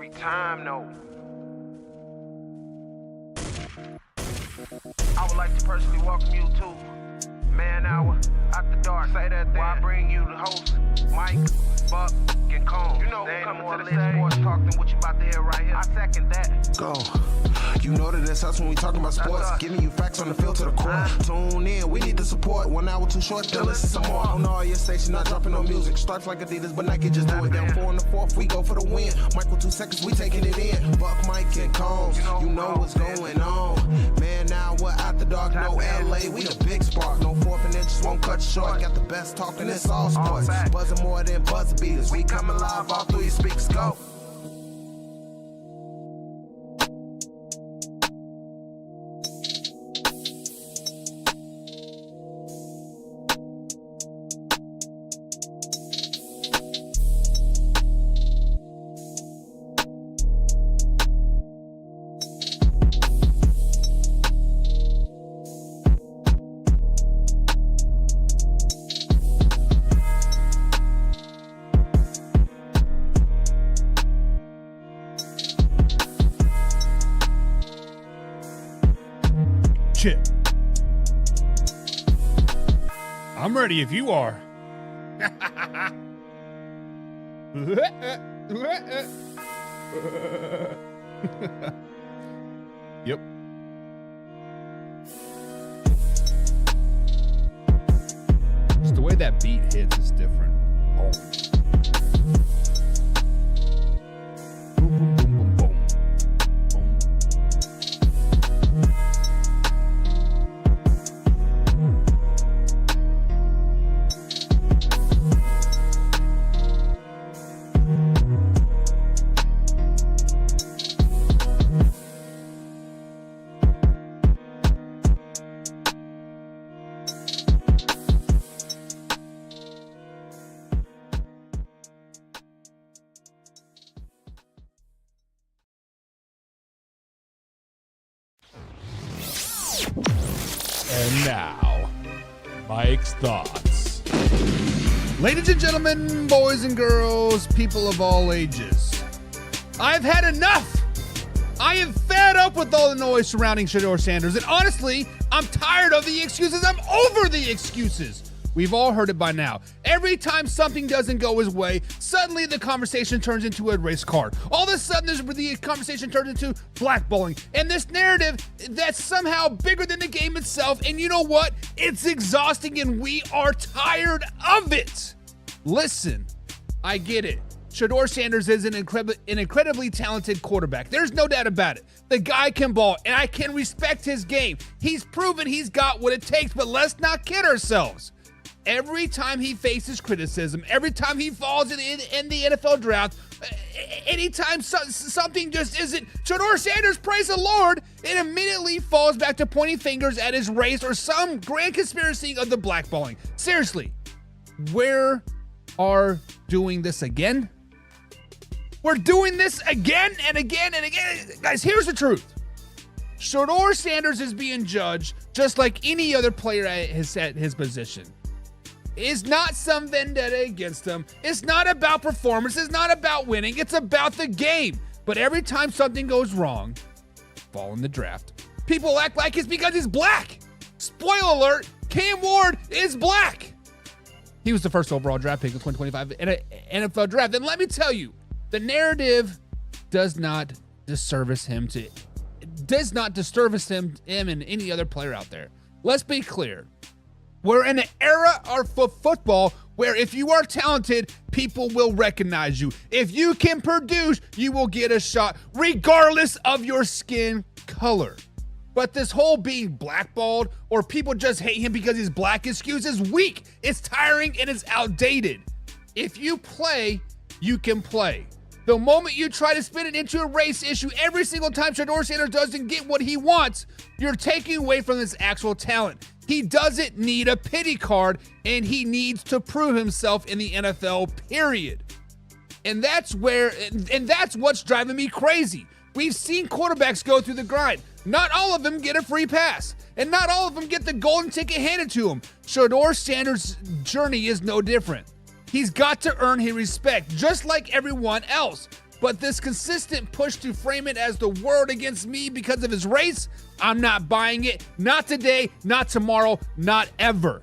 every time, though. I would like to personally welcome you to Man Hour After Dark. Say that thing. Why I bring you the host, Mike, Buck, and Cone. You know who coming to the stage. Sports talk than what you about to hear right here. I second that. Go. You know that it's us when we talking about sports. Giving you facts on the field to the core. Tune in, we need the support. 1 hour too short, then listen some more. On all your stations, not dropping no music. Starts like Adidas, but Nike just do it. Down 4 in the 4th, we go for the win. Michael 2 seconds, we taking it in. Buck, Mike, and Combs. You know what's going on. Man, now we're After Dark, no LA. We the big spark. No 4th and inches won't cut you short. Got the best talking, it's all sports. Buzzing more than buzzer beaters. We coming live all through your speakers. Go. Chip. I'm ready if you are. Yep. Just the way that beat hits is different. Oh. Boom, boom, boom, boom, boom. And now, Mike's Thoughts. Ladies and gentlemen, boys and girls, people of all ages, I've had enough. I am fed up with all the noise surrounding Shedeur Sanders, and honestly, I'm tired of the excuses. I'm over the excuses. We've all heard it by now. Every time something doesn't go his way, suddenly the conversation turns into a race card. All of a sudden, the conversation turns into blackballing. And this narrative that's somehow bigger than the game itself. And you know what? It's exhausting and we are tired of it. Listen, I get it. Shedeur Sanders is an incredibly talented quarterback. There's no doubt about it. The guy can ball, and I can respect his game. He's proven he's got what it takes, but let's not kid ourselves. Every time he faces criticism, every time he falls in the NFL draft, anytime something just isn't Shedeur Sanders, praise the Lord, it immediately falls back to pointing fingers at his race or some grand conspiracy of the blackballing. Seriously, we're doing this again? We're doing this again and again and again. Guys, here's the truth. Shedeur Sanders is being judged just like any other player at his position. It's not some vendetta against him. It's not about performance. It's not about winning. It's about the game. But every time something goes wrong, fall in the draft, people act like it's because he's black. Spoiler alert, Cam Ward is black. He was the first overall draft pick in 2025 in an NFL draft. And let me tell you, the narrative does not disservice him and any other player out there. Let's be clear. We're in an era of football where if you are talented, people will recognize you. If you can produce, you will get a shot, regardless of your skin color. But this whole being blackballed or people just hate him because he's black excuse is weak. It's tiring and it's outdated. If you play, you can play. The moment you try to spin it into a race issue every single time Shedeur Sanders doesn't get what he wants, you're taking away from his actual talent. He doesn't need a pity card, and he needs to prove himself in the NFL, period. And that's what's driving me crazy. We've seen quarterbacks go through the grind. Not all of them get a free pass, and not all of them get the golden ticket handed to them. Shedeur Sanders' journey is no different. He's got to earn his respect, just like everyone else. But this consistent push to frame it as the world against me because of his race, I'm not buying it. Not today, not tomorrow, not ever.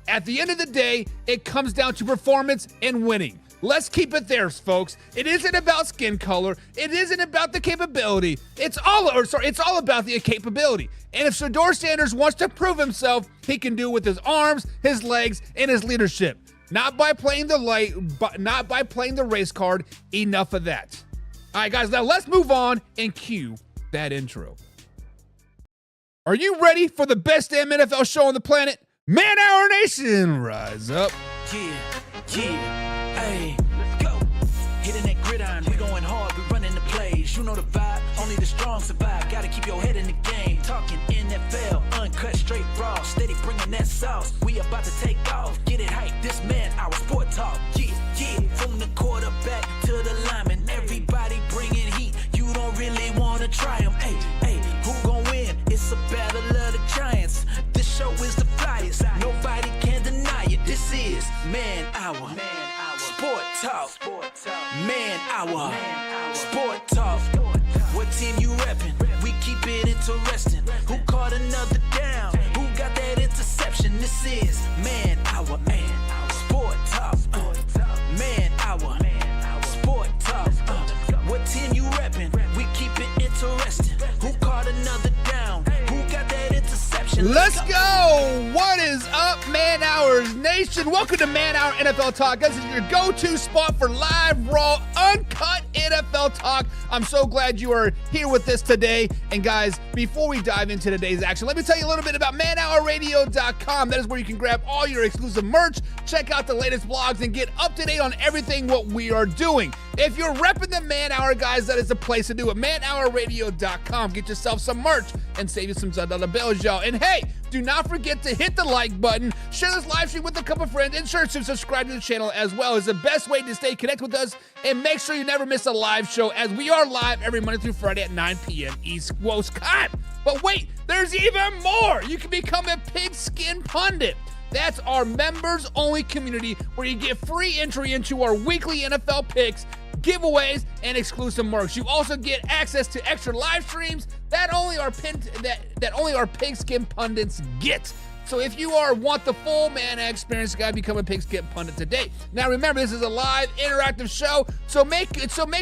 At the end of the day, it comes down to performance and winning. Let's keep it there, folks. It isn't about skin color. It isn't about the capability. It's all about the capability. And if Shedeur Sanders wants to prove himself, he can do it with his arms, his legs, and his leadership. Not by playing not by playing the race card. Enough of that. All right, guys, now let's move on and cue that intro. Are you ready for the best damn NFL show on the planet? Man Hour Nation, rise up. Yeah, hey, let's go. Hitting that gridiron, we going hard, we running the plays. You know the vibe, only the strong survive. Gotta keep your head in the game. Talking NFL, uncut, straight raw. Steady bringing that sauce. We about to take off. Get it hype, this man, our sport talk. Yeah, from the quarterback to the lineman. Everybody bringing heat. You don't really want to try them. Hey, who gon' win? It's a battle of the giants. This show is the flyest. Nobody can deny it. This is Man Hour. Sport Talk. Man Hour. Sport Talk. What team you reppin'? We keep it interesting. Who caught another down? Who got that interception? This is Man Hour. Sport Talk. Man Hour. Sport Talk. What team you reppin'? We keep it interesting. Who caught another down? Who got that interception? Let's go. What is up, Man Hours Nation? Welcome to Man Hour NFL Talk. This is your go-to spot for live, raw, uncut NFL talk. I'm so glad you are here with us today. And guys, before we dive into today's action, let me tell you a little bit about manhourradio.com. That is where you can grab all your exclusive merch, check out the latest blogs, and get up to date on everything what we are doing. If you're repping the Man Hour, guys, that is the place to do it. manhourradio.com. Get yourself some merch and save you some $10 bills, y'all. And hey, do not forget to hit the like button, share this live stream with a couple friends, and sure to subscribe to the channel as well. Is the best way to stay connected with us, and make sure you never miss a live show, as we are live every Monday through Friday at 9 p.m. East Coast time. But wait, there's even more. You can become a pigskin pundit. That's our members only community where you get free entry into our weekly NFL picks, giveaways, and exclusive merch. You also get access to extra live streams that only our pigskin pundits get. So if you want the full Man experience, you gotta become a pigskin pundit today. Now remember, this is a live interactive show, so make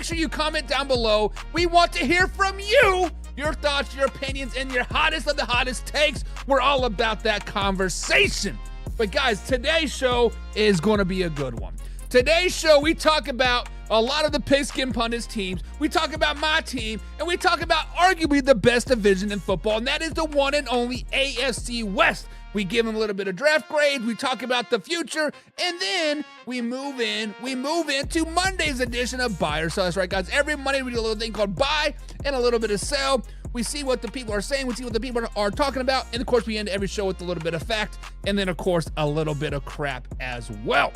sure you comment down below. We want to hear from you. Your thoughts, your opinions, and your hottest of the hottest takes. We're all about that conversation. But guys, today's show is going to be a good one. Today's show, we talk about a lot of the Pigskin Pundits teams. We talk about my team, and we talk about arguably the best division in football, and that is the one and only AFC West. We give them a little bit of draft grades, we talk about the future, and then we move into Monday's edition of Buy or Sell. That's right, guys. Every Monday we do a little thing called Buy and a little bit of Sell. We see what the people are saying, we see what the people are talking about, and of course we end every show with a little bit of fact, and then of course a little bit of crap as well.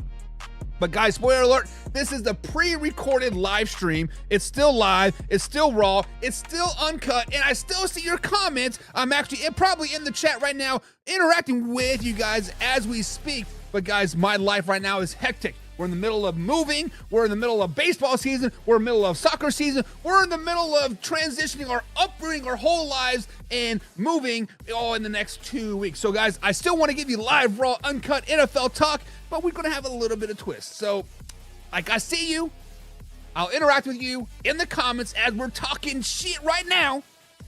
But guys, spoiler alert, this is the pre-recorded live stream. It's still live, it's still raw, it's still uncut, and I still see your comments. I'm actually probably in the chat right now interacting with you guys as we speak. But guys, my life right now is hectic. We're in the middle of moving, we're in the middle of baseball season, we're in the middle of soccer season, we're in the middle of transitioning or uprooting our whole lives and moving all in the next 2 weeks. So guys, I still want to give you live, raw, uncut NFL talk, but we're going to have a little bit of twist. So, like, I see you, I'll interact with you in the comments as we're talking shit right now.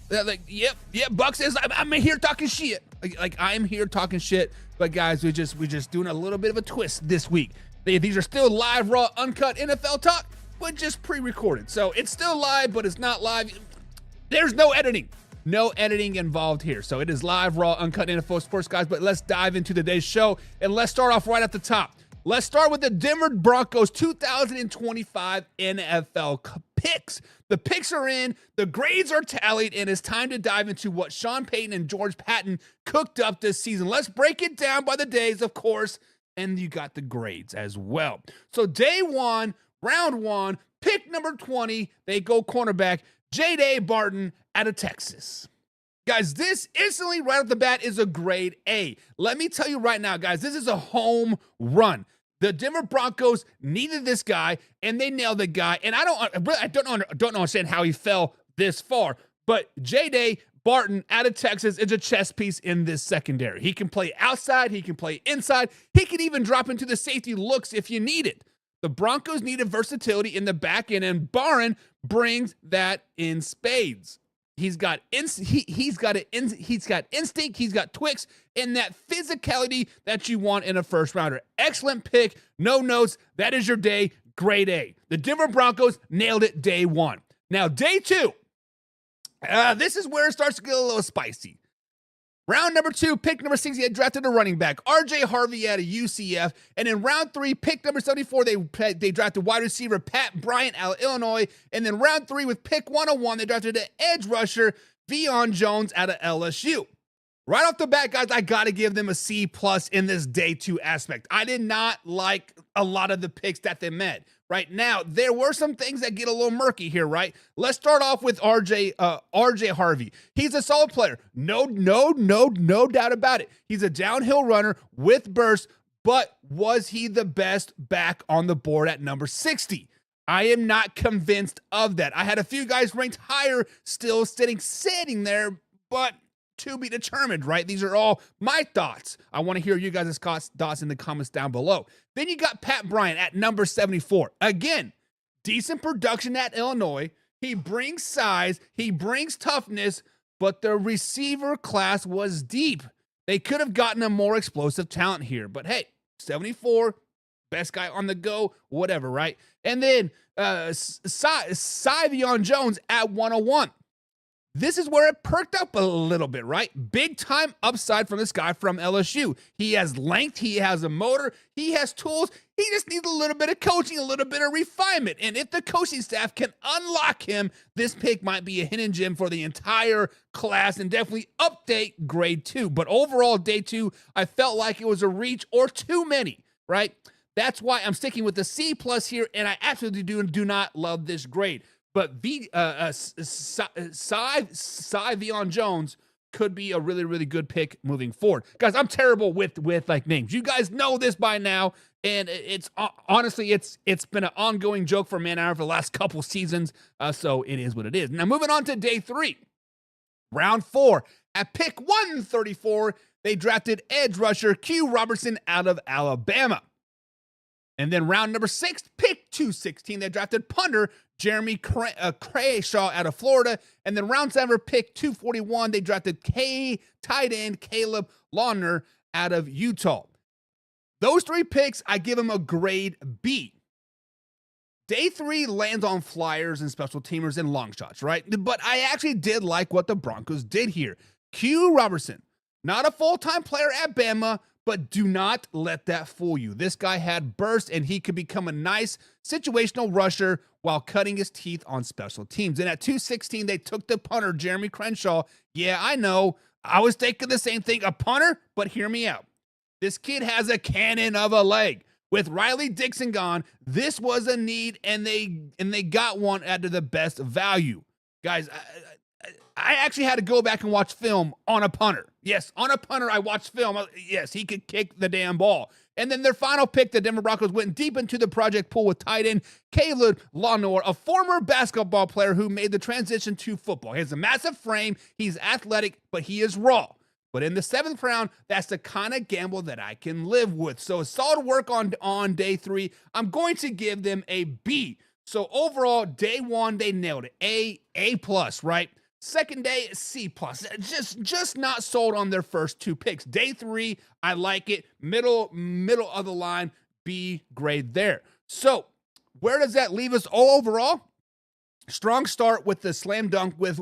Like, yep, Buck says I'm here talking shit. Like I'm here talking shit, but guys, we're just doing a little bit of a twist this week. These are still live, raw, uncut NFL talk, but just pre-recorded. So it's still live, but it's not live. There's no editing. No editing involved here. So it is live, raw, uncut NFL sports, guys. But let's dive into today's show, and let's start off right at the top. Let's start with the Denver Broncos 2025 NFL picks. The picks are in, the grades are tallied, and it's time to dive into what Sean Payton and George Patton cooked up this season. Let's break it down by the days, of course, and you got the grades as well. So day one, round one, pick number 20, they go cornerback, J.D. Barton out of Texas. Guys, this instantly right off the bat is a grade A. Let me tell you right now, guys, this is a home run. The Denver Broncos needed this guy, and they nailed the guy. And I don't understand how he fell this far. But J.Day Barton out of Texas is a chess piece in this secondary. He can play outside. He can play inside. He can even drop into the safety looks if you need it. The Broncos needed versatility in the back end, and Barton brings that in spades. He's got instinct, he's got twix, and that physicality that you want in a first rounder. Excellent pick. No notes. That is your day. Grade A. The Denver Broncos nailed it day one. Now, day two. This is where it starts to get a little spicy. Round number 2, pick number 60, they drafted a running back, RJ Harvey out of UCF. And in round 3, pick number 74, they drafted wide receiver Pat Bryant out of Illinois. And then round 3 with pick 101, they drafted an edge rusher, Veon Jones out of LSU. Right off the bat, guys, I got to give them a C+ in this day 2 aspect. I did not like a lot of the picks that they made. Right now, there were some things that get a little murky here, right? Let's start off with RJ Harvey. He's a solid player. No doubt about it. He's a downhill runner with burst, but was he the best back on the board at number 60? I am not convinced of that. I had a few guys ranked higher still sitting there, but to be determined, right? These are all my thoughts. I want to hear you guys' thoughts in the comments down below. Then you got Pat Bryant at number 74. Again, decent production at Illinois. He brings size, he brings toughness, but the receiver class was deep. They could have gotten a more explosive talent here, but hey, 74, best guy on the go, whatever, right? And then Veon Jones at 101. This is where it perked up a little bit, right? Big time upside from this guy from LSU. He has length, he has a motor, he has tools. He just needs a little bit of coaching, a little bit of refinement. And if the coaching staff can unlock him, this pick might be a hidden gem for the entire class and definitely update grade 2. But overall, day 2, I felt like it was a reach or too many, right? That's why I'm sticking with the C+ here, and I absolutely do not love this grade. But Veon Jones could be a really, really good pick moving forward. Guys, I'm terrible with like names. You guys know this by now, and it's honestly, it's been an ongoing joke for Man Hour for the last couple seasons, so it is what it is. Now, moving on to day 3. Round 4. At pick 134, they drafted edge rusher Q Robertson out of Alabama. And then round number 6, pick 216, they drafted punter Jeremy Crashaw out of Florida. And then round 7, pick 241, they drafted tight end Caleb Lautner out of Utah. Those 3 picks, I give them a grade B. Day 3 lands on flyers and special teamers and long shots, right? But I actually did like what the Broncos did here. Q Robertson, not a full-time player at Bama, but do not let that fool you. This guy had burst, and he could become a nice situational rusher while cutting his teeth on special teams. And at 216, they took the punter, Jeremy Crenshaw. Yeah, I know. I was thinking the same thing, a punter, but hear me out. This kid has a cannon of a leg. With Riley Dixon gone, this was a need, and they got one at the best value. Guys, I actually had to go back and watch film on a punter. Yes, on a punter, I watched film. Yes, he could kick the damn ball. And then their final pick, the Denver Broncos went deep into the project pool with tight end Caleb Lautner, a former basketball player who made the transition to football. He has a massive frame. He's athletic, but he is raw. But in the 7th round, that's the kind of gamble that I can live with. So solid work on day 3. I'm going to give them a B. So overall, day 1, they nailed it. A+, right? Second day, C+. Just not sold on their first 2 picks. Day 3, I like it. Middle of the line, B grade there. So where does that leave us overall? Strong start with the slam dunk with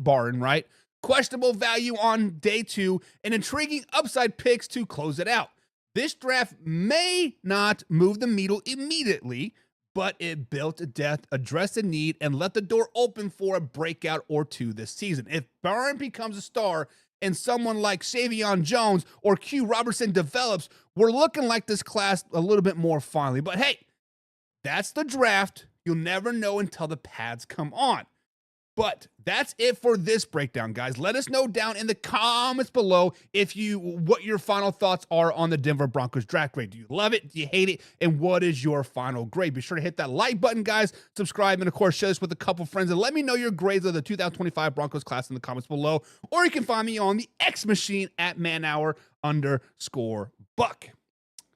Barton, right? Questionable value on day 2, and intriguing upside picks to close it out. This draft may not move the needle immediately, but it built a depth, addressed a need, and left the door open for a breakout or 2 this season. If Barton becomes a star and someone like Veon Jones or Q Robertson develops, we're looking like this class a little bit more finally. But hey, that's the draft. You'll never know until the pads come on. But that's it for this breakdown, guys. Let us know down in the comments below what your final thoughts are on the Denver Broncos draft grade. Do you love it? Do you hate it? And what is your final grade? Be sure to hit that like button, guys. Subscribe, and of course, share this with a couple friends. And let me know your grades of the 2025 Broncos class in the comments below. Or you can find me on the X machine at manhour_Buck.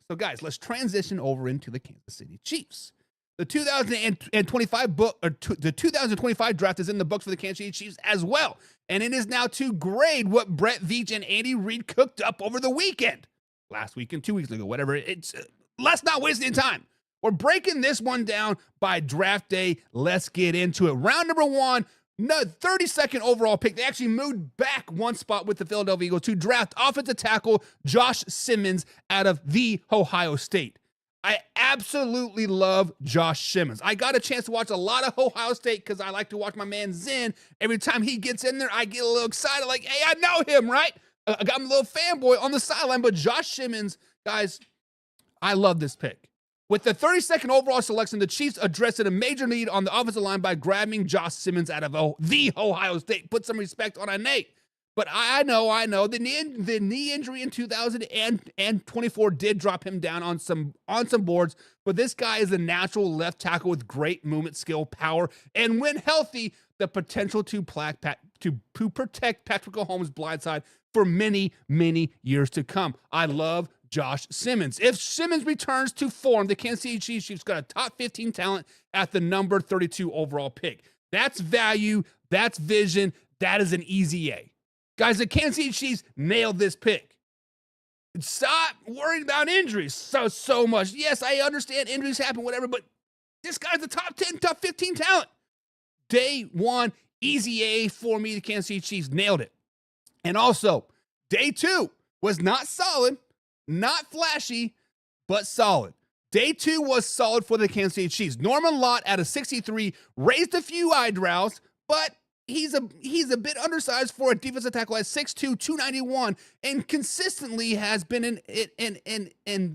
So, guys, let's transition over into the Kansas City Chiefs. The 2025 draft is in the books for the Kansas City Chiefs as well, and it is now to grade what Brett Veach and Andy Reid cooked up over the weekend, last weekend, 2 weeks ago, whatever. Let's not waste any time. We're breaking this one down by draft day. Let's get into it. Round number 1, 32nd overall pick. They actually moved back one spot with the Philadelphia Eagles to draft offensive tackle Josh Simmons out of the Ohio State. I absolutely love Josh Simmons. I got a chance to watch a lot of Ohio State because I like to watch my man Zen. Every time he gets in there, I get a little excited, like, hey, I know him, right? I got a little fanboy on the sideline, but Josh Simmons, guys, I love this pick. With the 32nd overall selection, the Chiefs addressed a major need on the offensive line by grabbing Josh Simmons out of the Ohio State. Put some respect on a Nate. But I know the knee injury in 2024 did drop him down on some boards. But this guy is a natural left tackle with great movement skill, power, and when healthy, the potential to protect Patrick Mahomes' blindside for many, many years to come. I love Josh Simmons. If Simmons returns to form, the Kansas City Chiefs got a top 15 talent at the number 32 overall pick. That's value. That's vision. That is an easy A. Guys, the Kansas City Chiefs nailed this pick. Stop worrying about injuries so much. Yes, I understand injuries happen, whatever, but this guy's a top 10, top 15 talent. Day 1, easy A for me. The Kansas City Chiefs nailed it. And also, day 2 was not solid, not flashy, but solid. Day 2 was solid for the Kansas City Chiefs. Norman Lott at a 63 raised a few eyebrows, but he's a bit undersized for a defensive tackle at 6'2", 291, and consistently has been and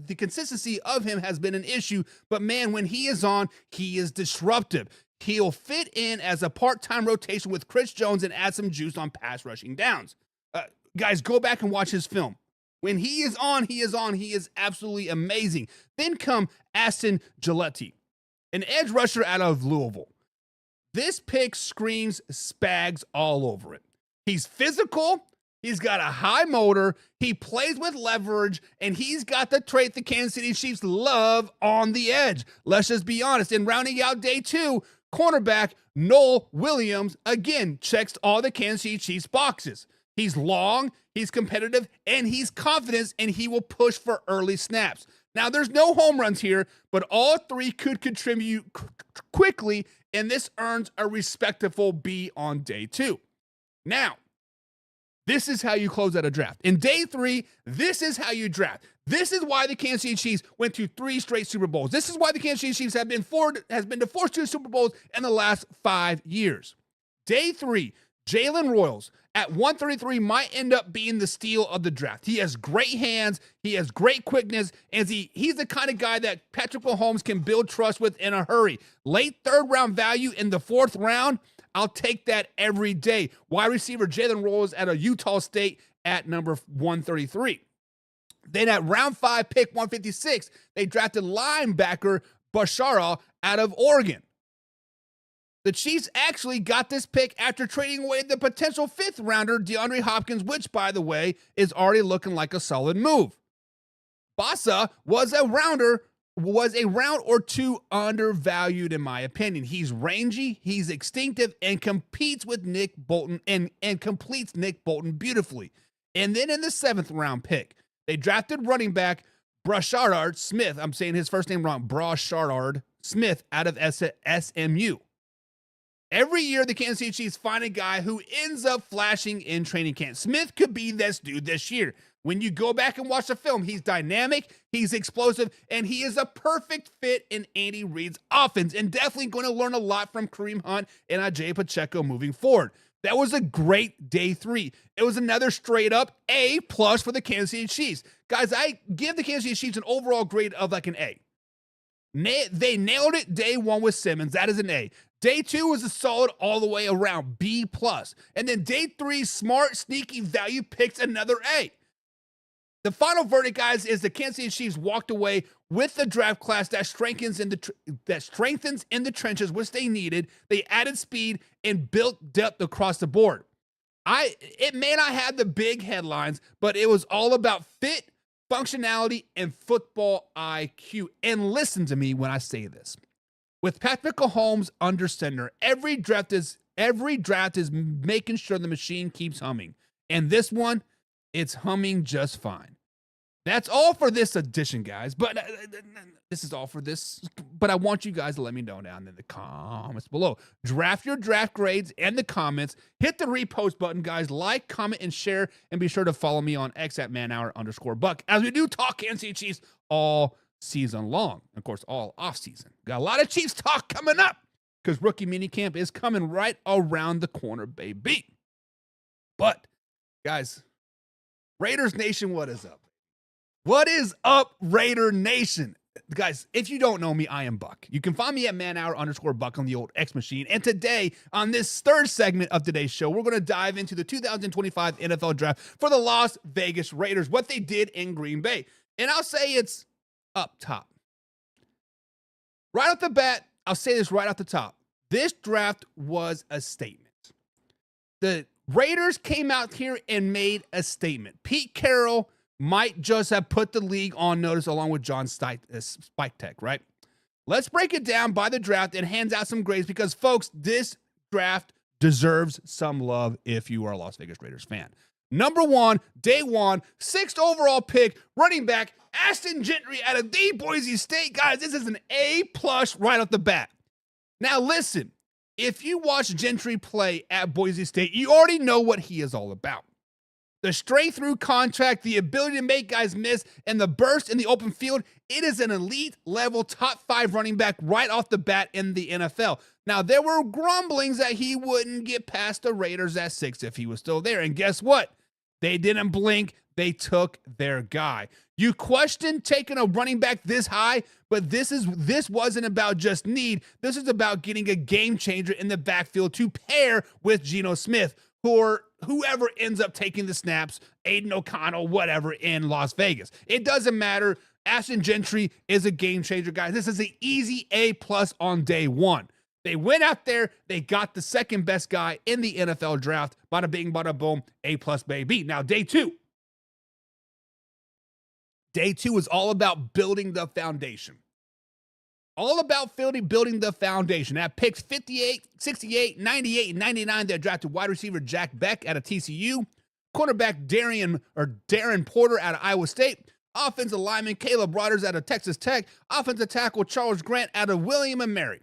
the consistency of him has been an issue. But man, when he is on, he is disruptive. He'll fit in as a part-time rotation with Chris Jones and add some juice on pass rushing downs. Guys, go back and watch his film. When he is on, he is absolutely amazing. Then come Aston Gillette, an edge rusher out of Louisville. This pick screams Spags all over it. He's physical, he's got a high motor, he plays with leverage, and he's got the trait the Kansas City Chiefs love on the edge. Let's just be honest. In rounding out day 2, cornerback Noel Williams, again, checks all the Kansas City Chiefs boxes. He's long, he's competitive, and he's confident, and he will push for early snaps. Now, there's no home runs here, but all 3 could contribute quickly, and this earns a respectable B on day 2. Now, this is how you close out a draft. In day 3, this is how you draft. This is why the Kansas City Chiefs went to 3 straight Super Bowls. This is why the Kansas City Chiefs have been to 4 straight Super Bowls in the last 5 years. Day 3, Jalen Royals at 133 might end up being the steal of the draft. He has great hands, he has great quickness, and he's the kind of guy that Patrick Mahomes can build trust with in a hurry. Late 3rd round value in the 4th round, I'll take that every day. Wide receiver Jalen Royals at a Utah State at number 133. Then at round 5, pick 156, they drafted linebacker Bashara out of Oregon. The Chiefs actually got this pick after trading away the potential 5th rounder, DeAndre Hopkins, which, by the way, is already looking like a solid move. Basa was a round or 2 undervalued, in my opinion. He's rangy, he's instinctive, and competes with Nick Bolton and completes Nick Bolton beautifully. And then in the 7th round pick, they drafted running back Brashard Smith. I'm saying his first name wrong. Brashard Smith out of SMU. Every year, the Kansas City Chiefs find a guy who ends up flashing in training camp. Smith could be this dude this year. When you go back and watch the film, he's dynamic, he's explosive, and he is a perfect fit in Andy Reid's offense, and definitely going to learn a lot from Kareem Hunt and Ajay Pacheco moving forward. That was a great day 3. It was another straight up A+ for the Kansas City Chiefs. Guys, I give the Kansas City Chiefs an overall grade of like an A. They nailed it day one with Simmons. That is an A. Day two was a solid all the way around, B+. And then day three, smart, sneaky value picks, another A. The final verdict, guys, is the Kansas City Chiefs walked away with the draft class that strengthens in the trenches, which they needed. They added speed and built depth across the board. It may not have the big headlines, but it was all about fit, functionality, and football IQ. And listen to me when I say this. With Patrick Mahomes under center, every draft is making sure the machine keeps humming. And this one, it's humming just fine. That's all for this edition, guys. But this is all for this. But I want you guys to let me know down in the comments below. Draft your draft grades and the comments. Hit the repost button, guys. Like, comment, and share. And be sure to follow me on X at manhour_buck as we do talk Kansas City Chiefs all season long. Of course, all off season. Got a lot of Chiefs talk coming up because rookie minicamp is coming right around the corner, baby. But, guys, Raiders Nation, what is up? What is up, Raider Nation? Guys, if you don't know me, I am Buck. You can find me at manhour_buck on the old X machine. And today, on this third segment of today's show, we're going to dive into the 2025 NFL Draft for the Las Vegas Raiders, what they did in Green Bay. And I'll say it's up top. Right off the bat, I'll say this right off the top. This draft was a statement. The Raiders came out here and made a statement. Pete Carroll might just have put the league on notice along with John Spike Tech, right? Let's break it down by the draft and hands out some grades because, folks, this draft deserves some love if you are a Las Vegas Raiders fan. Number one, day one, 6th overall pick, running back, Ashton Gentry out of the Boise State. Guys, this is an A+ right off the bat. Now, listen, if you watch Gentry play at Boise State, you already know what he is all about. The straight through contact, the ability to make guys miss, and the burst in the open field, it is an elite level top 5 running back right off the bat in the NFL. Now, there were grumblings that he wouldn't get past the Raiders at 6 if he was still there. And guess what? They didn't blink. They took their guy. You questioned taking a running back this high, but this wasn't about just need. This is about getting a game changer in the backfield to pair with Geno Smith, or whoever ends up taking the snaps, Aiden O'Connell, whatever, in Las Vegas. It doesn't matter. Ashton Gentry is a game changer, guys. This is an easy A+ on day one. They went out there, they got the second best guy in the NFL draft. Bada bing, bada boom, A+, baby. Now, day two. Day two is all about building the foundation. All about building the foundation. At picks 58, 68, 98, and 99, they drafted wide receiver Jack Beck out of TCU, cornerback Darren Porter out of Iowa State, offensive lineman Caleb Rodgers out of Texas Tech, offensive tackle Charles Grant out of William & Mary.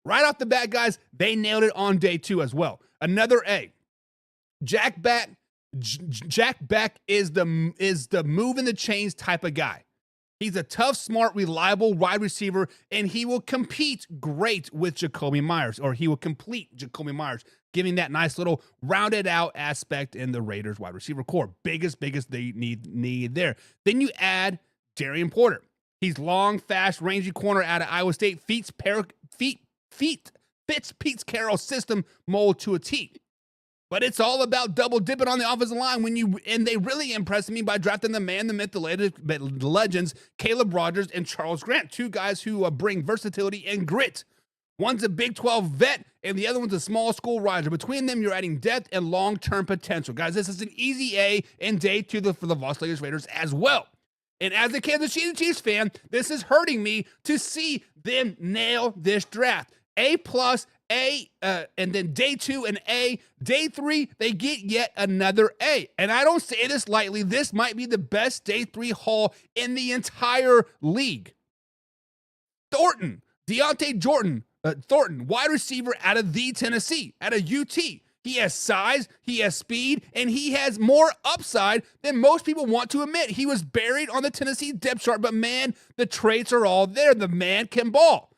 Right off the bat, guys, they nailed it on day two as well. Another A. Jack Beck is the move in the chains type of guy. He's a tough, smart, reliable wide receiver, and he will compete great with Jacoby Myers, or he will complete Jacoby Myers, giving that nice little rounded out aspect in the Raiders wide receiver core. Biggest they need there. Then you add Darren Porter. He's long, fast, rangy corner out of Iowa State, fits Pete Carroll's system mold to a T. But it's all about double dipping on the offensive line and they really impressed me by drafting the man, the myth, the legends, Caleb Rodgers and Charles Grant, two guys who bring versatility and grit. One's a Big 12 vet and the other one's a small school riser. Between them, you're adding depth and long-term potential. Guys, this is an easy A and day two for the Las Vegas Raiders as well. And as a Kansas City Chiefs fan, this is hurting me to see them nail this draft. A+, and then day two an A. Day three, they get yet another A. And I don't say this lightly. This might be the best day three haul in the entire league. Thornton, wide receiver out of the Tennessee, out of UT. He has size, he has speed, and he has more upside than most people want to admit. He was buried on the Tennessee depth chart, but man, the traits are all there. The man can ball.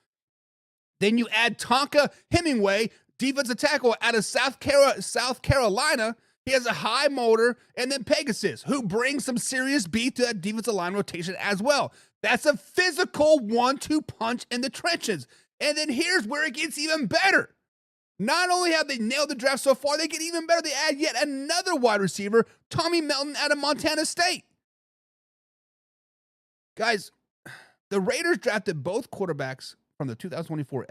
Then you add Tonka Hemingway, defensive tackle out of South Carolina. He has a high motor. And then Pegasus, who brings some serious beat to that defensive line rotation as well. That's a physical 1-2 punch in the trenches. And then here's where it gets even better. Not only have they nailed the draft so far, they get even better. They add yet another wide receiver, Tommy Melton out of Montana State. Guys, the Raiders drafted both quarterbacks from the 2024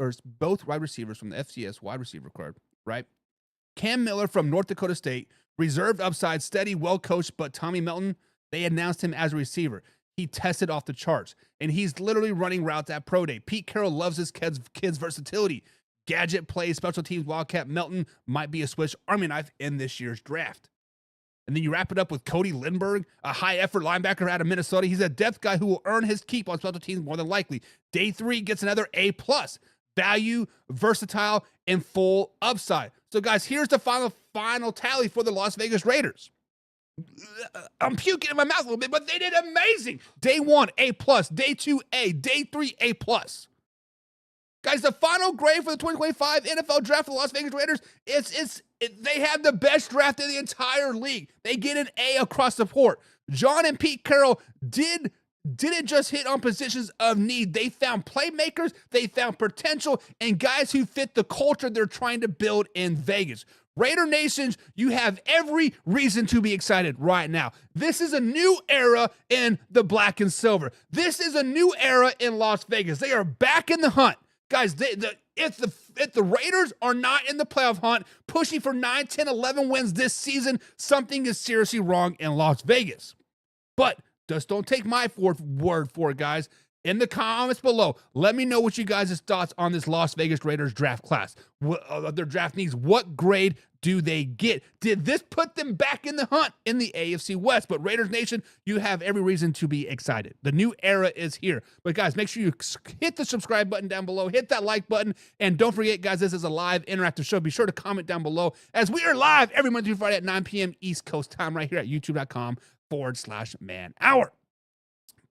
or both wide receivers from the FCS wide receiver card, right? Cam Miller from North Dakota State, reserved upside, steady, well-coached, but Tommy Melton, they announced him as a receiver. He tested off the charts, and he's literally running routes at Pro Day. Pete Carroll loves his kid's versatility. Gadget plays, special teams, Wildcat. Melton might be a Swiss Army knife in this year's draft. And then you wrap it up with Cody Lindbergh, a high-effort linebacker out of Minnesota. He's a depth guy who will earn his keep on special teams more than likely. Day 3 gets another A+. Value, versatile, and full upside. So, guys, here's the final tally for the Las Vegas Raiders. I'm puking in my mouth a little bit, but they did amazing. Day 1, A+. Day 2, A. Day 3, A+. Guys, the final grade for the 2025 NFL Draft for the Las Vegas Raiders, they have the best draft in the entire league. They get an A across the board. John and Pete Carroll didn't just hit on positions of need. They found playmakers, they found potential, and guys who fit the culture they're trying to build in Vegas. Raider Nations, you have every reason to be excited right now. This is a new era in the black and silver. This is a new era in Las Vegas. They are back in the hunt. Guys, if the Raiders are not in the playoff hunt, pushing for 9, 10, 11 wins this season, something is seriously wrong in Las Vegas. But just don't take my word for it, guys. In the comments below, let me know what you guys' thoughts on this Las Vegas Raiders draft class. Their draft needs, what grade do they get? Did this put them back in the hunt in the AFC West? But Raiders Nation, you have every reason to be excited. The new era is here. But guys, make sure you hit the subscribe button down below, hit that like button, and don't forget, guys, this is a live interactive show. Be sure to comment down below as we are live every Monday through Friday at 9 p.m. East Coast time right here at youtube.com/man hour.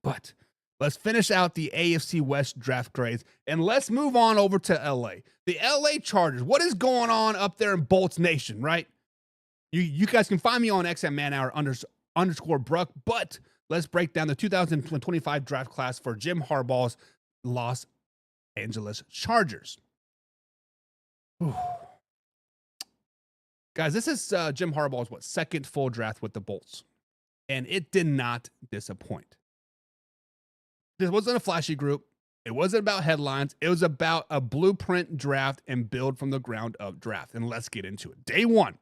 But let's finish out the AFC West draft grades, and let's move on over to LA. The LA Chargers. What is going on up there in Bolts Nation, right? You guys can find me on X at manhour _ Bruck, but let's break down the 2025 draft class for Jim Harbaugh's Los Angeles Chargers. Whew. Guys, this is Jim Harbaugh's, second full draft with the Bolts, and it did not disappoint. This wasn't a flashy group. It wasn't about headlines. It was about a blueprint draft and build from the ground up draft. And let's get into it. Day 1.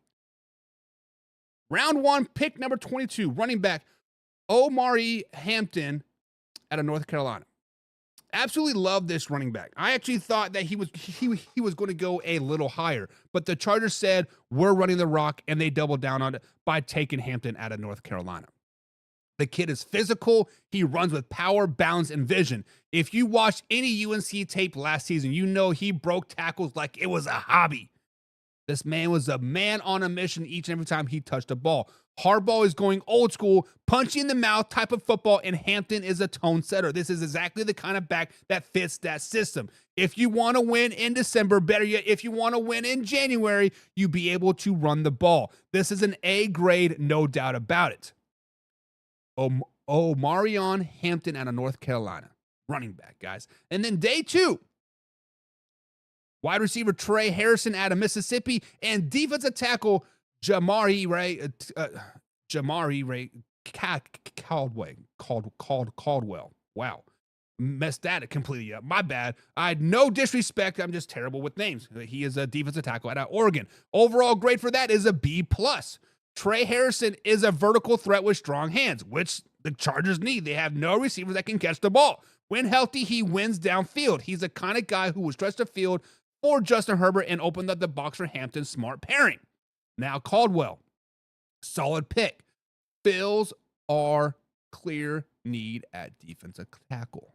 Round 1, pick number 22, running back Omari Hampton out of North Carolina. Absolutely love this running back. I actually thought that he was going to go a little higher, but the Chargers said, we're running the rock, and they doubled down on it by taking Hampton out of North Carolina. The kid is physical. He runs with power, balance, and vision. If you watched any UNC tape last season, you know he broke tackles like it was a hobby. This man was a man on a mission each and every time he touched the ball. Harbaugh is going old school, punch in the mouth type of football, and Hampton is a tone setter. This is exactly the kind of back that fits that system. If you want to win in December, better yet, if you want to win in January, you be able to run the ball. This is an A grade, no doubt about it. Omarion Hampton out of North Carolina. Running back, guys. And then day 2, wide receiver Trey Harrison out of Mississippi and defensive tackle Jamari Ray Caldwell. Wow. Messed that completely up. My bad. I had no disrespect. I'm just terrible with names. He is a defensive tackle out of Oregon. Overall grade for that is a B+. Trey Harrison is a vertical threat with strong hands, which the Chargers need. They have no receivers that can catch the ball. When healthy, he wins downfield. He's the kind of guy who will stretch the field for Justin Herbert and open up the box for Hampton's smart pairing. Now Caldwell, solid pick. Fills our clear need at defensive tackle.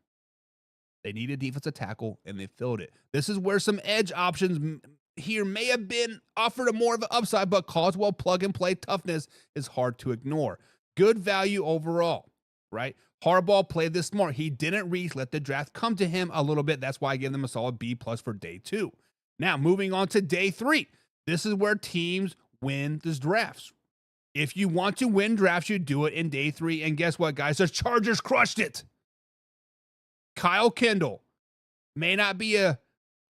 They need a defensive tackle, and they filled it. This is where some edge options here may have been offered a more of an upside, but Caldwell plug-and-play toughness is hard to ignore. Good value overall, right? Harbaugh played this smart. He didn't let the draft come to him a little bit. That's why I give them a solid B+ for day 2. Now, moving on to day 3. This is where teams win these drafts. If you want to win drafts, you do it in day 3. And guess what, guys? The Chargers crushed it. Kyle Kendall may not be a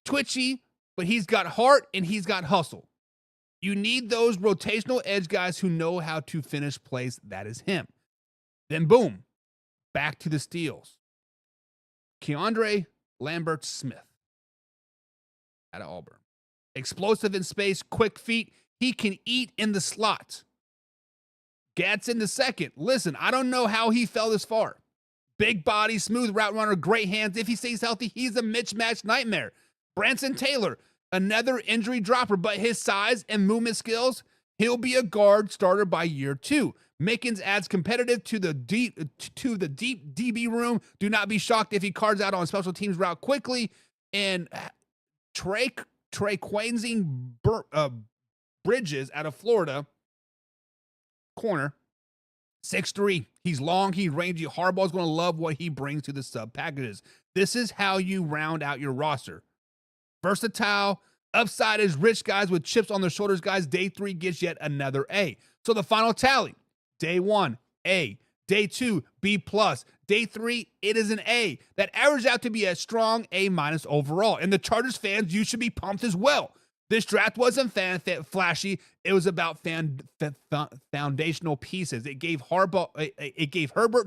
twitchy, but he's got heart and he's got hustle. You need those rotational edge guys who know how to finish plays. That is him. Then boom, back to the steals. Keandre Lambert-Smith out of Auburn. Explosive in space, quick feet. He can eat in the slot. Gadsden the second. Listen, I don't know how he fell this far. Big body, smooth route runner, great hands. If he stays healthy, he's a mismatch nightmare. Branson Taylor, another injury dropper, but his size and movement skills, he'll be a guard starter by year 2. Mickens adds competitive to the deep DB room. Do not be shocked if he cards out on special teams route quickly. And Trey Quansing Bridges out of Florida, corner, 6'3". He's long, he's rangy. Harbaugh's going to love what he brings to the sub packages. This is how you round out your roster. Versatile, upside is rich guys with chips on their shoulders, guys. Day 3 gets yet another A. So the final tally, day 1, A. Day 2, B+. Day 3, it is an A. That averaged out to be a strong A- overall. And the Chargers fans, you should be pumped as well. This draft wasn't flashy. It was about foundational pieces. It gave Herbert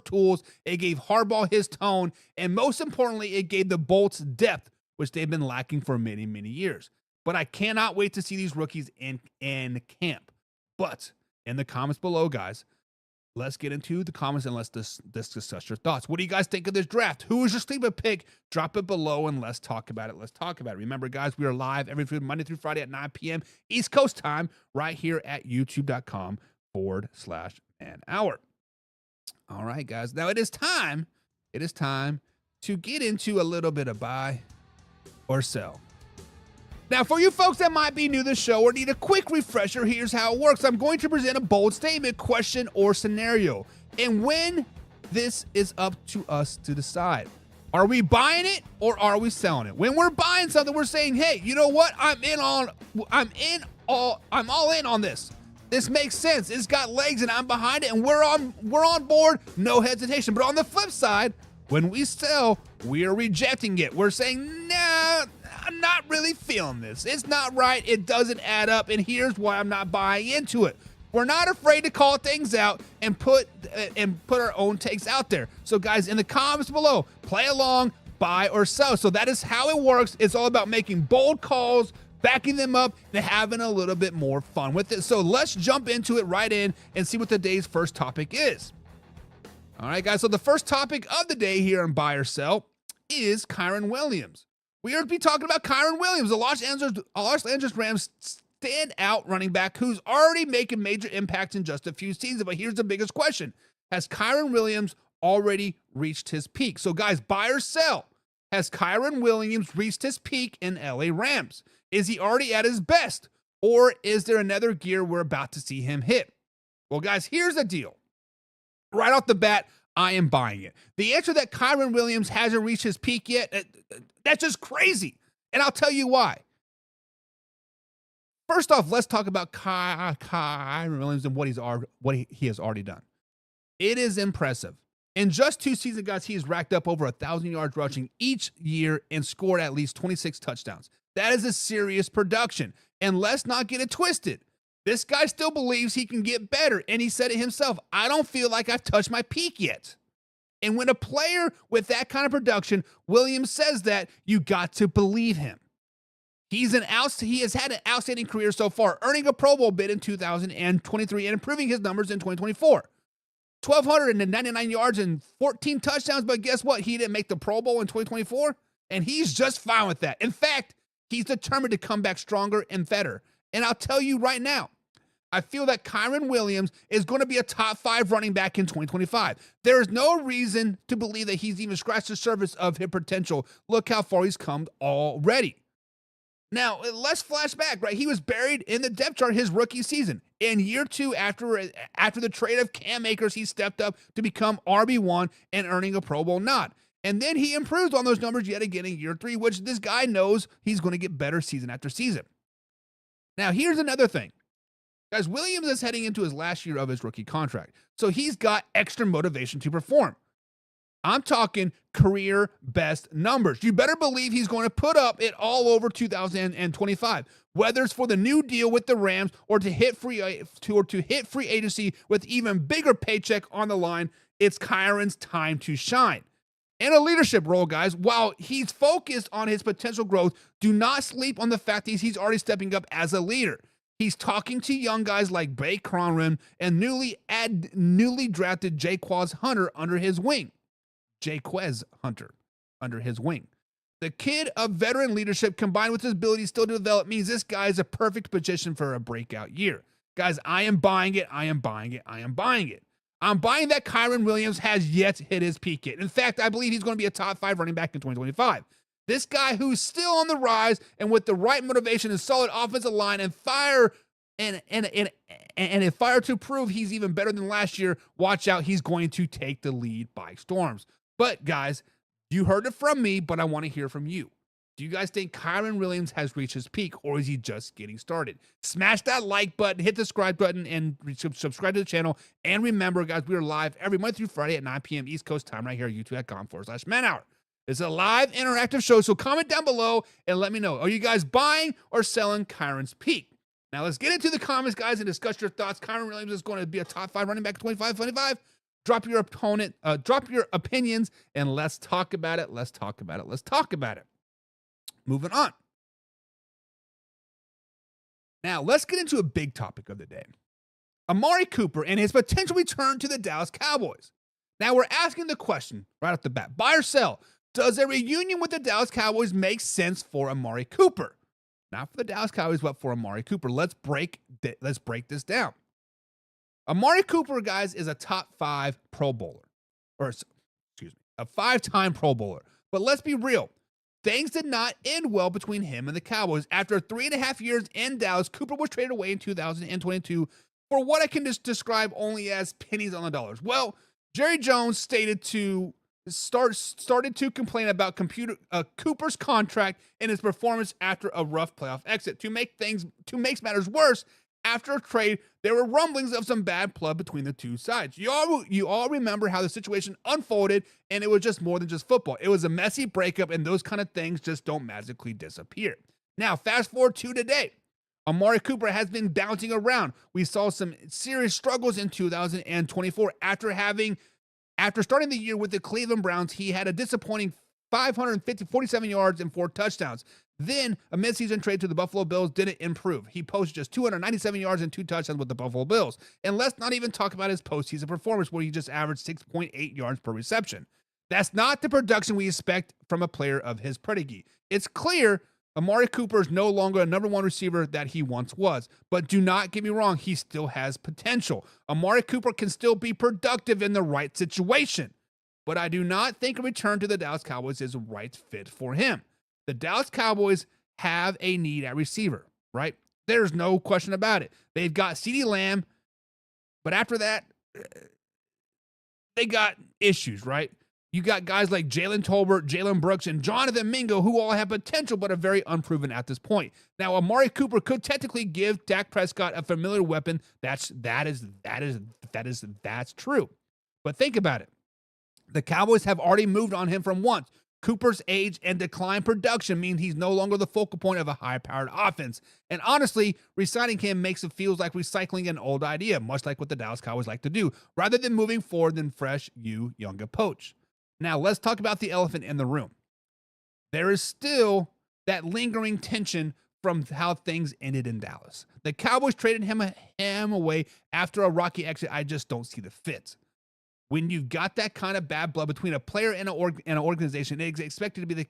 tools. It gave Harbaugh his tone. And most importantly, it gave the Bolts depth, which they've been lacking for many, many years. But I cannot wait to see these rookies in camp. But in the comments below, guys, let's get into the comments and let's discuss your thoughts. What do you guys think of this draft? Who is your sleeper pick? Drop it below and let's talk about it. Remember, guys, we are live every Monday through Friday at 9 p.m. East Coast time right here at youtube.com/manhour. All right, guys. Now it is time to get into a little bit of buy or sell. Now, for you folks that might be new to the show or need a quick refresher, here's how it works. I'm going to present a bold statement, question, or scenario. And when this is up to us to decide. Are we buying it or are we selling it? When we're buying something, we're saying, hey, you know what? I'm all in on this. This makes sense. It's got legs and I'm behind it and we're on board, no hesitation. But on the flip side, when we sell, we are rejecting it. We're saying, nah, I'm not really feeling this. It's not right. It doesn't add up. And here's why I'm not buying into it. We're not afraid to call things out and put our own takes out there. So guys, in the comments below, play along, buy or sell. So that is how it works. It's all about making bold calls, backing them up, and having a little bit more fun with it. So let's jump into it right in and see what today's first topic is. All right, guys. So the first topic of the day here on buy or sell is Kyren Williams. We are to be talking about Kyren Williams, the Los Angeles Rams standout running back who's already making major impacts in just a few seasons. But here's the biggest question. Has Kyren Williams already reached his peak? So guys, buy or sell. Has Kyren Williams reached his peak in LA Rams? Is he already at his best? Or is there another gear we're about to see him hit? Well, guys, here's the deal. Right off the bat, I am buying it. The answer that Kyren Williams hasn't reached his peak yet, that's just crazy. And I'll tell you why. First off, let's talk about Kyren Williams and what he has already done. It is impressive. In just 2 seasons, guys, he has racked up over 1,000 yards rushing each year and scored at least 26 touchdowns. That is a serious production. And let's not get it twisted. This guy still believes he can get better. And he said it himself, I don't feel like I've touched my peak yet. And when a player with that kind of production, Williams says that, you got to believe him. He has had an outstanding career so far, earning a Pro Bowl bid in 2023 and improving his numbers in 2024. 1,299 yards and 14 touchdowns, but guess what? He didn't make the Pro Bowl in 2024, and he's just fine with that. In fact, he's determined to come back stronger and better. And I'll tell you right now, I feel that Kyren Williams is going to be a top 5 running back in 2025. There is no reason to believe that he's even scratched the surface of his potential. Look how far he's come already. Now, let's flash back, right? He was buried in the depth chart his rookie season. In year 2, after the trade of Cam Akers, he stepped up to become RB1 and earning a Pro Bowl nod. And then he improved on those numbers yet again in year 3, which this guy knows he's going to get better season after season. Now, here's another thing. Guys, Williams is heading into his last year of his rookie contract, so he's got extra motivation to perform. I'm talking career best numbers. You better believe he's going to put up it all over 2025, whether it's for the new deal with the Rams or to hit free agency with even bigger paycheck on the line. It's Kyren's time to shine. In a leadership role, guys, while he's focused on his potential growth, do not sleep on the fact that he's already stepping up as a leader. He's talking to young guys like Bay Cronrum and newly drafted Jaquez Hunter under his wing. The kid of veteran leadership combined with his ability still to develop means this guy is a perfect position for a breakout year. Guys, I am buying it. I'm buying that Kyren Williams has yet hit his peak yet. In fact, I believe he's going to be a top 5 running back in 2025. This guy who's still on the rise and with the right motivation and solid offensive line and fire and a fire to prove he's even better than last year, watch out, he's going to take the lead by storms. But guys, you heard it from me, but I want to hear from you. Do you guys think Kyren Williams has reached his peak, or is he just getting started? Smash that like button, hit the subscribe button, and subscribe to the channel. And remember, guys, we are live every Monday through Friday at 9 p.m. East Coast time right here at youtube.com/manhour. It's a live interactive show, so comment down below and let me know. Are you guys buying or selling Kyren's peak? Now let's get into the comments, guys, and discuss your thoughts. Kyren Williams is going to be a top 5 running back in 2025. Drop your opinions, and let's talk about it. Let's talk about it. Moving on. Now, let's get into a big topic of the day. Amari Cooper and his potential return to the Dallas Cowboys. Now, we're asking the question right off the bat. Buy or sell? Does a reunion with the Dallas Cowboys make sense for Amari Cooper? Not for the Dallas Cowboys, but for Amari Cooper. Let's break this down. Amari Cooper, guys, is a top 5 Pro Bowler. A 5-time Pro Bowler. But let's be real. Things did not end well between him and the Cowboys. After 3.5 years in Dallas, Cooper was traded away in 2022 for what I can just describe only as pennies on the dollars. Well, Jerry Jones started to complain about Cooper's contract and his performance after a rough playoff exit. To make matters worse, after a trade, there were rumblings of some bad blood between the two sides. You all remember how the situation unfolded, and it was just more than just football. It was a messy breakup, and those kind of things just don't magically disappear. Now, fast forward to today. Amari Cooper has been bouncing around. We saw some serious struggles in 2024. After starting the year with the Cleveland Browns, he had a disappointing 47 yards and 4 touchdowns. Then, a midseason trade to the Buffalo Bills didn't improve. He posted just 297 yards and 2 touchdowns with the Buffalo Bills. And let's not even talk about his postseason performance, where he just averaged 6.8 yards per reception. That's not the production we expect from a player of his pedigree. It's clear Amari Cooper is no longer a number 1 receiver that he once was. But do not get me wrong, he still has potential. Amari Cooper can still be productive in the right situation. But I do not think a return to the Dallas Cowboys is the right fit for him. The Dallas Cowboys have a need at receiver, right? There's no question about it. They've got CeeDee Lamb, but after that, they got issues, right? You got guys like Jalen Tolbert, Jalen Brooks, and Jonathan Mingo, who all have potential but are very unproven at this point. Now, Amari Cooper could technically give Dak Prescott a familiar weapon. That's true. But think about it. The Cowboys have already moved on him from once. Cooper's age and decline production mean he's no longer the focal point of a high-powered offense. And honestly, re-signing him makes it feel like recycling an old idea, much like what the Dallas Cowboys like to do, rather than moving forward than fresh, younger poach. Now, let's talk about the elephant in the room. There is still that lingering tension from how things ended in Dallas. The Cowboys traded him away after a rocky exit. I just don't see the fit. When you've got that kind of bad blood between a player and an organization, it's expected to be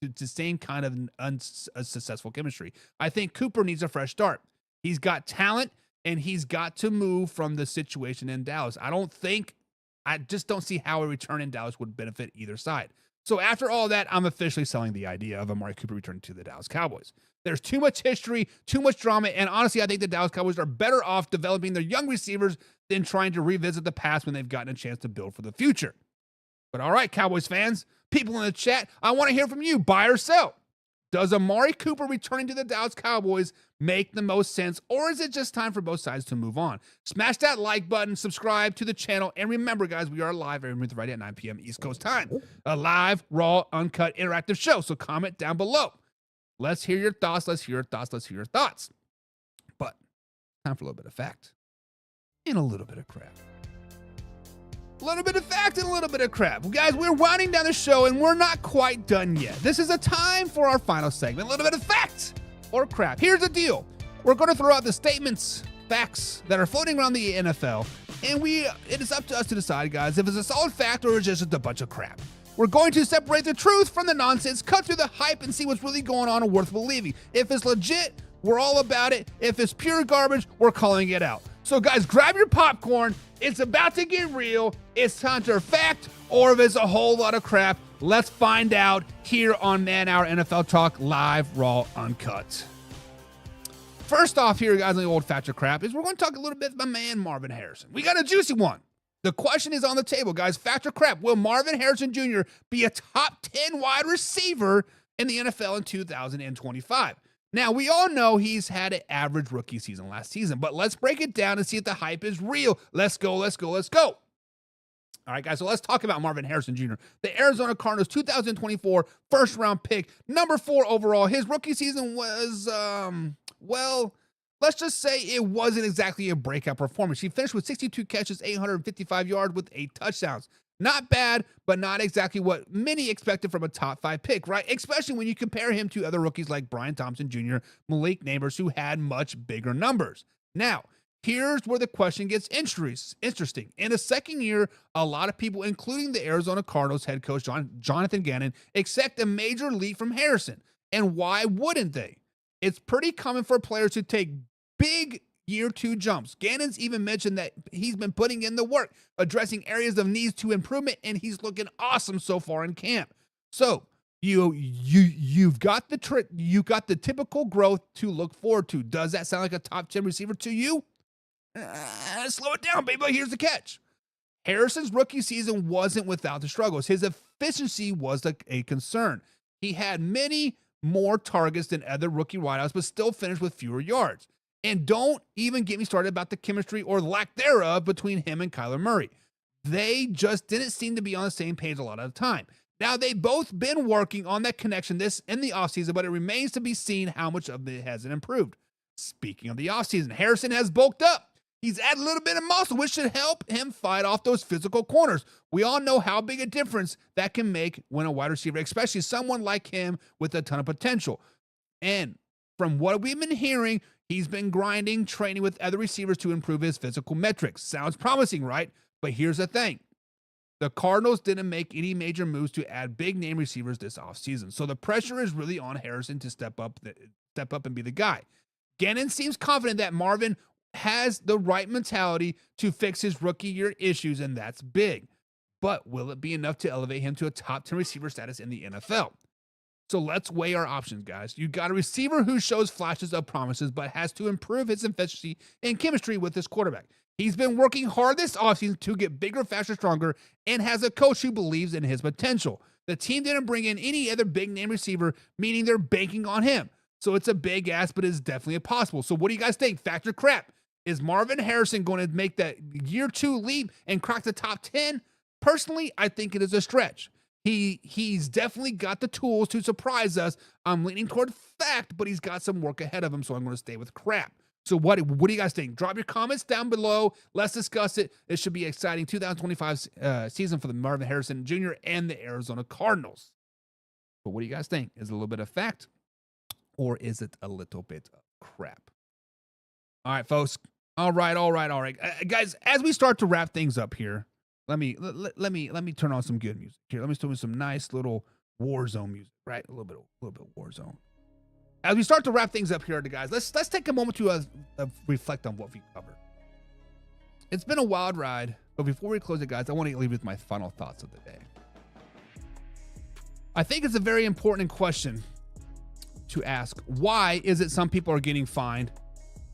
the same kind of unsuccessful chemistry. I think Cooper needs a fresh start. He's got talent, and he's got to move from the situation in Dallas. I just don't see how a return in Dallas would benefit either side. So after all that, I'm officially selling the idea of Amari Cooper returning to the Dallas Cowboys. There's too much history, too much drama, and honestly, I think the Dallas Cowboys are better off developing their young receivers than trying to revisit the past when they've gotten a chance to build for the future. But all right, Cowboys fans, people in the chat, I want to hear from you. Buy or sell? Does Amari Cooper returning to the Dallas Cowboys make the most sense, or is it just time for both sides to move on? Smash that like button, subscribe to the channel, and remember, guys, we are live every month right at 9 p.m. East Coast time. A live, raw, uncut, interactive show, so comment down below. Let's hear your thoughts, let's hear your thoughts, let's hear your thoughts. But time for a little bit of fact and a little bit of crap. A little bit of fact and a little bit of crap. Well, guys, we're winding down the show, and we're not quite done yet. This is a time for our final segment, a little bit of fact or crap. Here's the deal. We're going to throw out the statements, facts that are floating around the NFL, and it is up to us to decide, guys, if it's a solid fact or it's just a bunch of crap. We're going to separate the truth from the nonsense, cut through the hype, and see what's really going on and worth believing. If it's legit, we're all about it. If it's pure garbage, we're calling it out. So, guys, grab your popcorn. It's about to get real. It's time to fact, or if it's a whole lot of crap. Let's find out here on Man Hour NFL Talk, live, raw, uncut. First off here, guys, on the old fact or crap, is we're going to talk a little bit about my man Marvin Harrison. We got a juicy one. The question is on the table, guys. Fact or crap, will Marvin Harrison Jr. be a top 10 wide receiver in the NFL in 2025? Now, we all know he's had an average rookie season last season, but let's break it down and see if the hype is real. Let's go, let's go, let's go. All right, guys, so let's talk about Marvin Harrison Jr., the Arizona Cardinals 2024 first-round pick, number 4 overall. His rookie season was, well, let's just say it wasn't exactly a breakout performance. He finished with 62 catches, 855 yards with 8 touchdowns. Not bad, but not exactly what many expected from a top 5 pick, right? Especially when you compare him to other rookies like Brian Thompson Jr., Malik Nabers, who had much bigger numbers. Now, here's where the question gets interesting. In the second year, a lot of people, including the Arizona Cardinals head coach Jonathan Gannon, expect a major leap from Harrison. And why wouldn't they? It's pretty common for players to take big year 2 jumps. Gannon's even mentioned that he's been putting in the work, addressing areas of needs to improvement, and he's looking awesome so far in camp. So you've got the typical growth to look forward to. Does that sound like a top 10 receiver to you? Slow it down, baby. Here's the catch. Harrison's rookie season wasn't without the struggles. His efficiency was a concern. He had many more targets than other rookie wideouts, but still finished with fewer yards. And don't even get me started about the chemistry or lack thereof between him and Kyler Murray. They just didn't seem to be on the same page a lot of the time. Now, they've both been working on that connection this in the offseason, but it remains to be seen how much of it hasn't improved. Speaking of the offseason, Harrison has bulked up. He's added a little bit of muscle, which should help him fight off those physical corners. We all know how big a difference that can make when a wide receiver, especially someone like him with a ton of potential. And from what we've been hearing, he's been grinding, training with other receivers to improve his physical metrics. Sounds promising, right? But here's the thing. The Cardinals didn't make any major moves to add big-name receivers this offseason. So the pressure is really on Harrison to step up and be the guy. Gannon seems confident that Marvin has the right mentality to fix his rookie year issues, and that's big. But will it be enough to elevate him to a top 10 receiver status in the NFL? So let's weigh our options, guys. You got a receiver who shows flashes of promises, but has to improve his efficiency and chemistry with his quarterback. He's been working hard this offseason to get bigger, faster, stronger, and has a coach who believes in his potential. The team didn't bring in any other big-name receiver, meaning they're banking on him. So it's a big ask, but it's definitely possible. So what do you guys think? Fact or crap? Is Marvin Harrison going to make that year 2 leap and crack the top 10? Personally, I think it is a stretch. He's definitely got the tools to surprise us. I'm leaning toward fact, but he's got some work ahead of him, so I'm going to stay with crap. So what do you guys think? Drop your comments down below. Let's discuss it. It should be an exciting 2025 season for the Marvin Harrison Jr. and the Arizona Cardinals. But what do you guys think? Is it a little bit of fact, or is it a little bit of crap? All right, folks. All right. Guys, as we start to wrap things up here, let me turn on some good music here. Let me start with some nice little Warzone music, right? A little bit of Warzone. As we start to wrap things up here, guys, let's take a moment to reflect on what we covered. It's been a wild ride, but before we close it, guys, I want to leave with my final thoughts of the day. I think it's a very important question to ask. Why is it some people are getting fined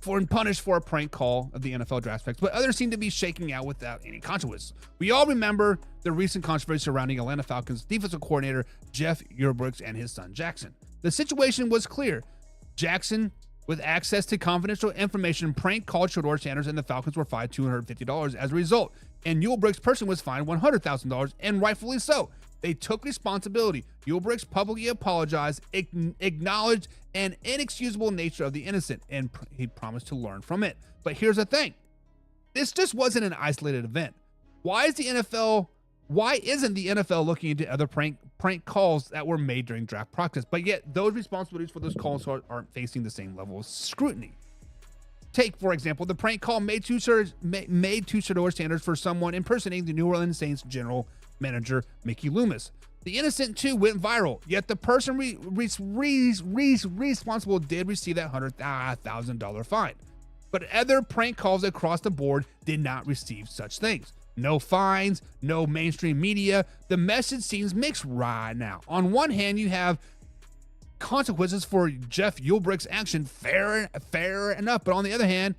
and punished for a prank call of the NFL draft picks, but others seem to be shaking out without any consequence? We all remember the recent controversy surrounding Atlanta Falcons defensive coordinator Jeff Urbridge and his son Jackson. The situation was clear. Jackson, with access to confidential information, prank called Shedeur Sanders, and the Falcons were fined $250 as a result. And Ulbricht's person was fined $100,000, and rightfully so. They took responsibility. Ulbricht publicly apologized, acknowledged an inexcusable nature of the innocent, and he promised to learn from it. But here's the thing. This just wasn't an isolated event. Why isn't the NFL looking into other prank calls that were made during draft process? But yet those responsibilities for those calls aren't facing the same level of scrutiny. Take, for example, the prank call made to Shedeur Sanders for someone impersonating the New Orleans Saints general manager Mickey Loomis. The innocent too went viral, yet the person responsible did receive that $100,000 fine. But other prank calls across the board did not receive such things. No fines, no mainstream media. The message seems mixed right now. On one hand, you have consequences for Jeff Ulbricht's action, fair enough. But on the other hand,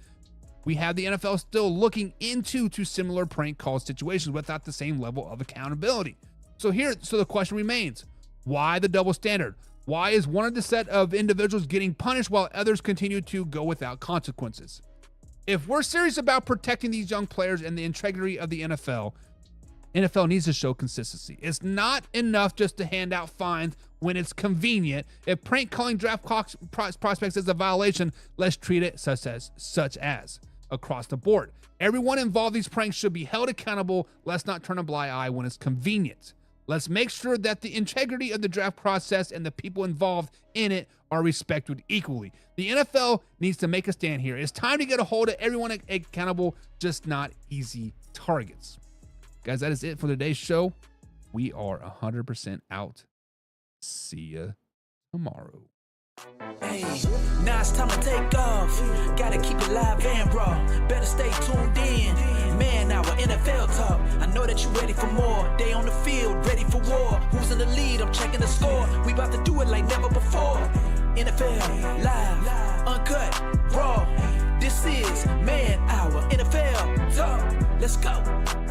we have the NFL still looking into similar prank call situations without the same level of accountability. So the question remains, why the double standard? Why is one of the set of individuals getting punished while others continue to go without consequences? If we're serious about protecting these young players and the integrity of the NFL needs to show consistency. It's not enough just to hand out fines when it's convenient. If prank calling draft prospects is a violation, let's treat it such as across the board. Everyone involved in these pranks should be held accountable. Let's not turn a blind eye when it's convenient. Let's make sure that the integrity of the draft process and the people involved in it are respected equally. The NFL needs to make a stand here. It's time to get a hold of everyone accountable, just not easy targets. Guys, that is it for today's show. We are 100% out. See ya tomorrow. Hey, now it's time to take off. Gotta keep it live and raw. Better stay tuned in. Man, our NFL talk. I know that you're ready for more. They on the field, ready for war. Who's in the lead? I'm checking the score. We about to do it like never before. NFL live, uncut, raw. This is Man Hour NFL Talk. Let's go.